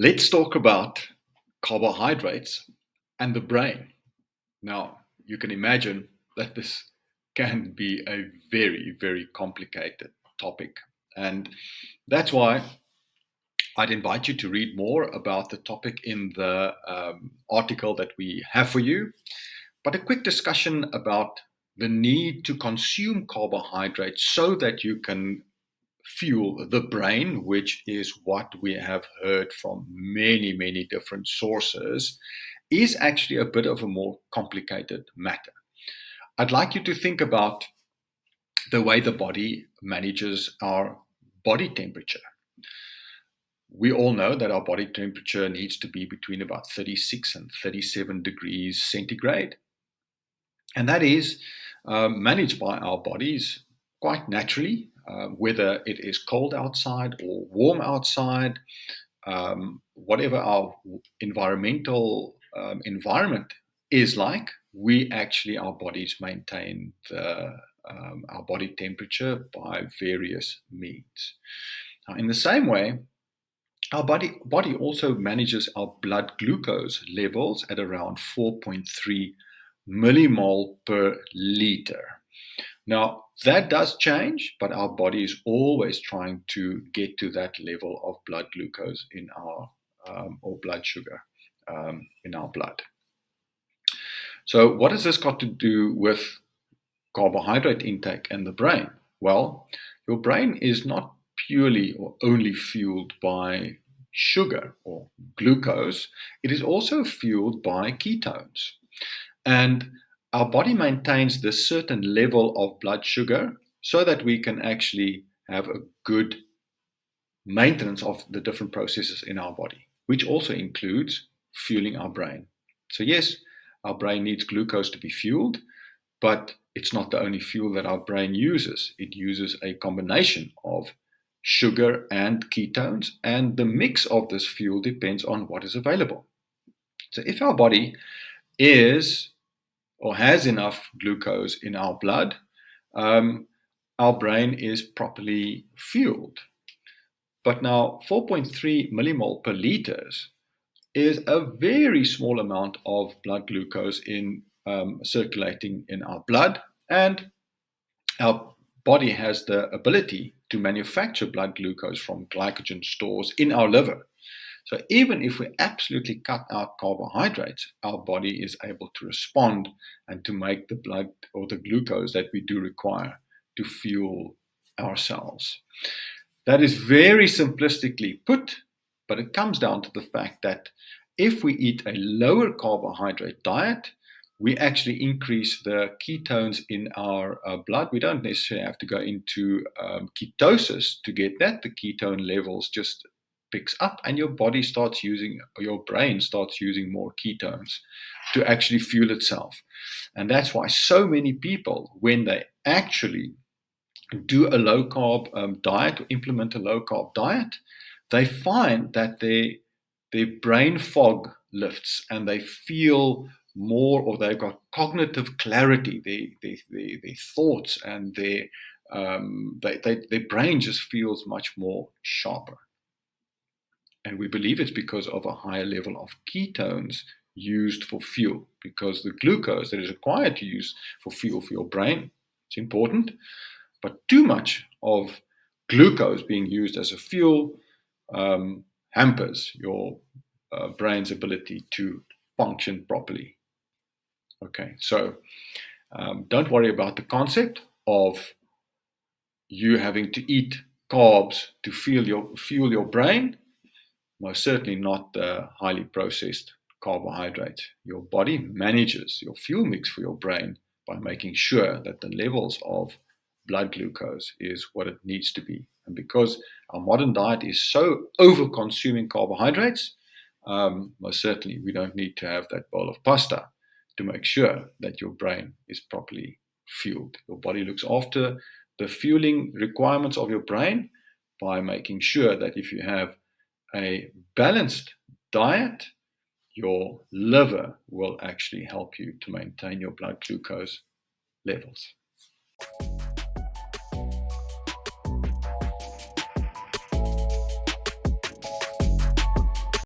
Let's talk about carbohydrates and the brain. Now, you can imagine that this can be a very, very complicated topic. And that's why I'd invite you to read more about the topic in the article that we have for you. But a quick discussion about the need to consume carbohydrates so that you can fuel the brain, which is what we have heard from many, many different sources, is actually a bit of a more complicated matter. I'd like you to think about the way the body manages our body temperature. We all know that our body temperature needs to be between about 36 and 37 degrees centigrade. And that is managed by our bodies quite naturally, whether it is cold outside or warm outside, whatever our environmental environment is like, our bodies maintain our body temperature by various means. Now, in the same way, our body also manages our blood glucose levels at around 4.3 millimole per liter. Now, that does change, but our body is always trying to get to that level of blood glucose in our or blood sugar in our blood. So, what has this got to do with carbohydrate intake and the brain? Well, your brain is not purely or only fueled by sugar or glucose, it is also fueled by ketones. And our body maintains this certain level of blood sugar so that we can actually have a good maintenance of the different processes in our body, which also includes fueling our brain. So, yes, our brain needs glucose to be fueled, but it's not the only fuel that our brain uses. It uses a combination of sugar and ketones, and the mix of this fuel depends on what is available. So, if our body is or has enough glucose in our blood, our brain is properly fueled. But now 4.3 millimole per liters is a very small amount of blood glucose in circulating in our blood, and our body has the ability to manufacture blood glucose from glycogen stores in our liver. So even if we absolutely cut out carbohydrates, our body is able to respond and to make the blood or the glucose that we do require to fuel our cells. That is very simplistically put, but it comes down to the fact that if we eat a lower carbohydrate diet, we actually increase the ketones in our blood. We don't necessarily have to go into ketosis to get that. The ketone levels just picks up and your brain starts using more ketones to actually fuel itself. And that's why so many people, when they actually do a low carb diet or implement a low carb diet, they find that their brain fog lifts and they feel more, or they've got cognitive clarity. Their thoughts and their brain just feels much more sharper. And we believe it's because of a higher level of ketones used for fuel, because the glucose that is required to use for fuel for your brain, it's important, but too much of glucose being used as a fuel hampers your brain's ability to function properly. Okay, so don't worry about the concept of you having to eat carbs to fuel your brain. Most certainly not the highly processed carbohydrates. Your body manages your fuel mix for your brain by making sure that the levels of blood glucose is what it needs to be. And because our modern diet is so over-consuming carbohydrates, most certainly we don't need to have that bowl of pasta to make sure that your brain is properly fueled. Your body looks after the fueling requirements of your brain by making sure that if you have a balanced diet, your liver will actually help you to maintain your blood glucose levels.